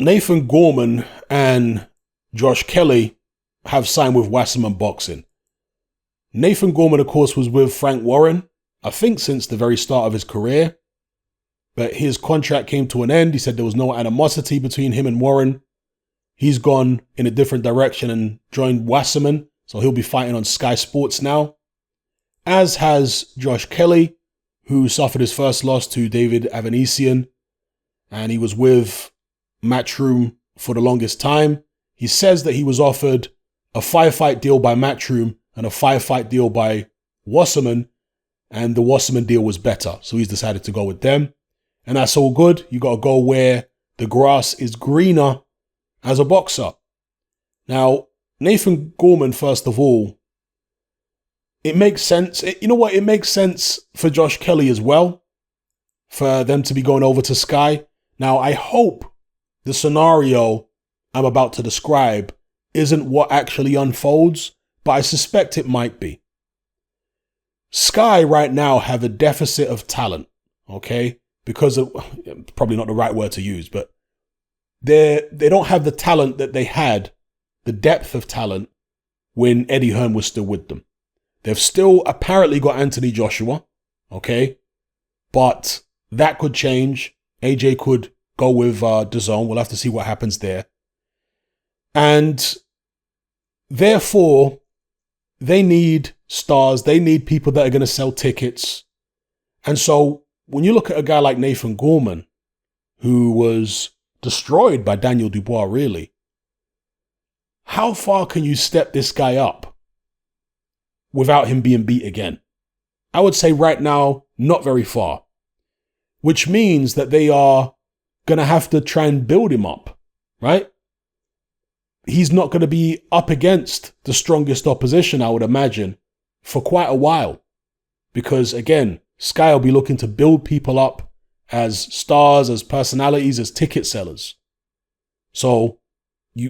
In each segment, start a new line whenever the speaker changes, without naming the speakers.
Nathan Gorman and Josh Kelly have signed with Wasserman Boxing. Nathan Gorman, of course, was with Frank Warren, I think since the very start of his career. But his contract came to an end. He said there was no animosity between him and Warren. He's gone in a different direction and joined Wasserman, so he'll be fighting on Sky Sports now. As has Josh Kelly, who suffered his first loss to David Avanesian, and he was with Matchroom for the longest time. He says that he was offered a 5-fight deal by Matchroom and a 5-fight deal by Wasserman, and the Wasserman deal was better, so he's decided to go with them. And that's all good. You got to go where the grass is greener as a boxer. Now, Nathan Gorman, first of all, it makes sense. You know what? It makes sense for Josh Kelly as well, for them to be going over to Sky. Now, I hope the scenario I'm about to describe isn't what actually unfolds, but I suspect it might be. Sky right now have a deficit of talent, okay? Because of, probably not the right word to use, but they don't have the talent that they had, the depth of talent, when Eddie Hearn was still with them. They've still apparently got Anthony Joshua, okay? But that could change. AJ could go with DAZN. We'll have to see what happens there. And therefore, they need stars. They need people that are going to sell tickets. And so when you look at a guy like Nathan Gorman, who was destroyed by Daniel Dubois, really, how far can you step this guy up without him being beat again? I would say right now, not very far, which means that they are going to have to try and build him up, right? He's not going to be up against the strongest opposition, I would imagine, for quite a while. Because again, Sky will be looking to build people up as stars, as personalities, as ticket sellers. So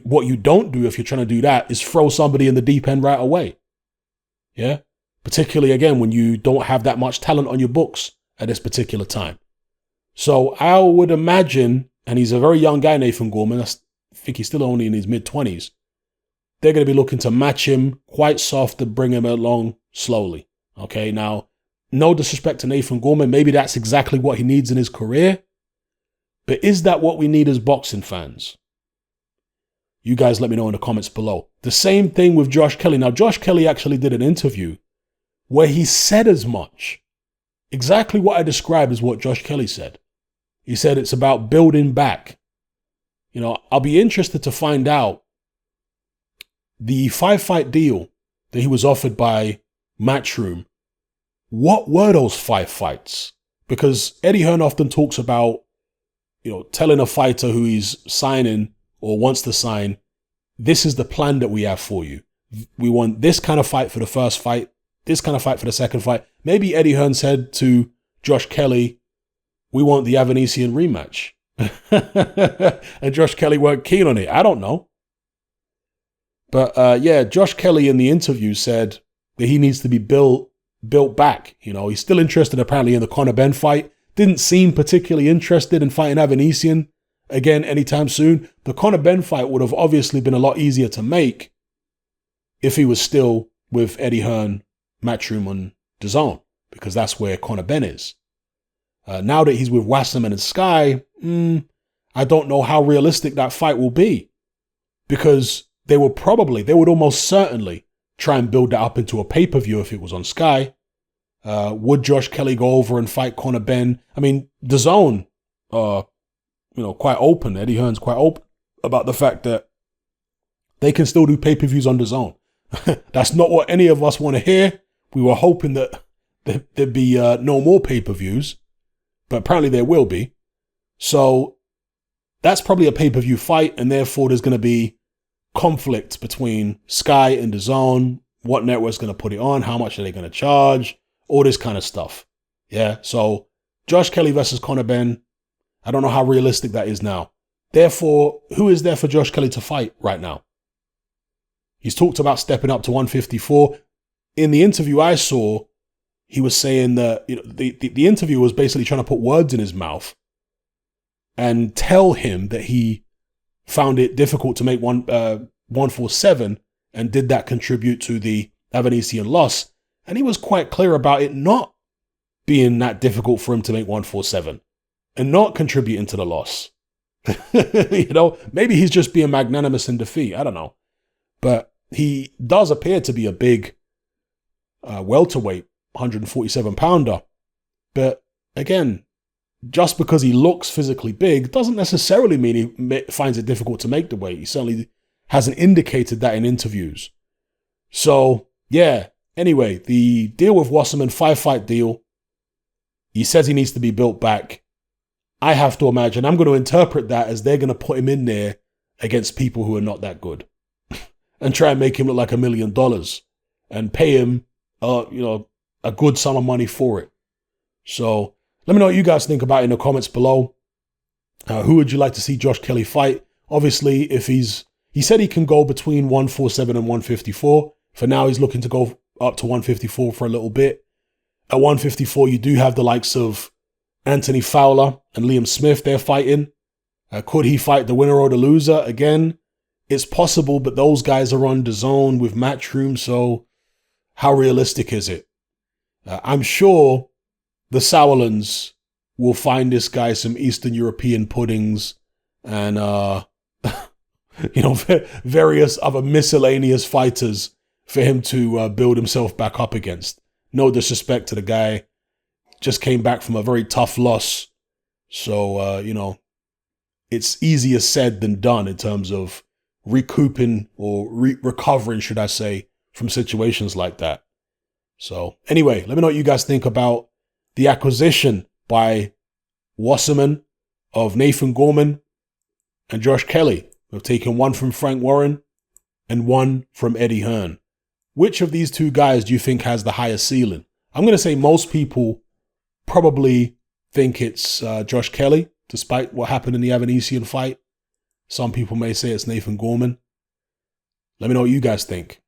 what you don't do if you're trying to do that is throw somebody in the deep end right away. Yeah? Particularly, again, when you don't have that much talent on your books at this particular time. So I would imagine, and he's a very young guy, Nathan Gorman, I think he's still only in his mid-20s, they're going to be looking to match him quite soft and bring him along slowly. Okay, now, no disrespect to Nathan Gorman, maybe that's exactly what he needs in his career, but is that what we need as boxing fans? You guys let me know in the comments below. The same thing with Josh Kelly. Now, Josh Kelly actually did an interview where he said as much. Exactly what I described is what Josh Kelly said. He said it's about building back. You know, I'll be interested to find out the 5-fight deal that he was offered by Matchroom. What were those 5 fights? Because Eddie Hearn often talks about, you know, telling a fighter who he's signing or wants to sign, this is the plan that we have for you. We want this kind of fight for the first fight, this kind of fight for the second fight. Maybe Eddie Hearn said to Josh Kelly, we want the Avanesian rematch. And Josh Kelly weren't keen on it. I don't know. But yeah, Josh Kelly in the interview said that he needs to be built back. You know, he's still interested apparently in the Conor Benn fight. Didn't seem particularly interested in fighting Avanesian again anytime soon. The Conor Benn fight would have obviously been a lot easier to make if he was still with Eddie Hearn, Matchroom and DAZN, because that's where Conor Benn is. Now that he's with Wasserman and Sky, I don't know how realistic that fight will be, because they would almost certainly try and build that up into a pay-per-view if it was on Sky. Would Josh Kelly go over and fight Conor Benn? I mean, DAZN, quite open. Eddie Hearn's quite open about the fact that they can still do pay-per-views on DAZN. That's not what any of us want to hear. We were hoping that there'd be no more pay-per-views, but apparently there will be. So that's probably a pay-per-view fight, and therefore there's going to be conflict between Sky and DAZN. What network's going to put it on? How much are they going to charge? All this kind of stuff. Yeah, so Josh Kelly versus Conor Benn, I don't know how realistic that is now. Therefore, who is there for Josh Kelly to fight right now? He's talked about stepping up to 154. In the interview I saw, he was saying that the interviewer was basically trying to put words in his mouth and tell him that he found it difficult to make 147, and did that contribute to the Avanesian loss? And he was quite clear about it not being that difficult for him to make 147 and not contributing to the loss. Maybe he's just being magnanimous in defeat. I don't know. But he does appear to be a big welterweight, 147 pounder. But again, just because he looks physically big doesn't necessarily mean he finds it difficult to make the weight. He certainly hasn't indicated that in interviews. So, yeah. Anyway, the deal with Wasserman, 5-fight deal. He says he needs to be built back. I have to imagine, I'm going to interpret that as they're going to put him in there against people who are not that good and try and make him look like $1 million and pay him, a good sum of money for it. So let me know what you guys think about it in the comments below. Who would you like to see Josh Kelly fight? Obviously, he said he can go between 147 and 154. For now, he's looking to go up to 154 for a little bit. At 154, you do have the likes of Anthony Fowler and Liam Smith. They're fighting. Could he fight the winner or the loser? Again, it's possible, but those guys are on DAZN with Matchroom, so how realistic is it? I'm sure the Sauerlands will find this guy some Eastern European puddings and, various other miscellaneous fighters for him to build himself back up against. No disrespect to the guy. Just came back from a very tough loss. So, it's easier said than done in terms of recouping or recovering, should I say, from situations like that. So anyway, let me know what you guys think about the acquisition by Wasserman of Nathan Gorman and Josh Kelly. We've taken one from Frank Warren and one from Eddie Hearn. Which of these two guys do you think has the highest ceiling? I'm going to say most people probably think it's Josh Kelly, despite what happened in the Avanesian fight. Some people may say it's Nathan Gorman. Let me know what you guys think.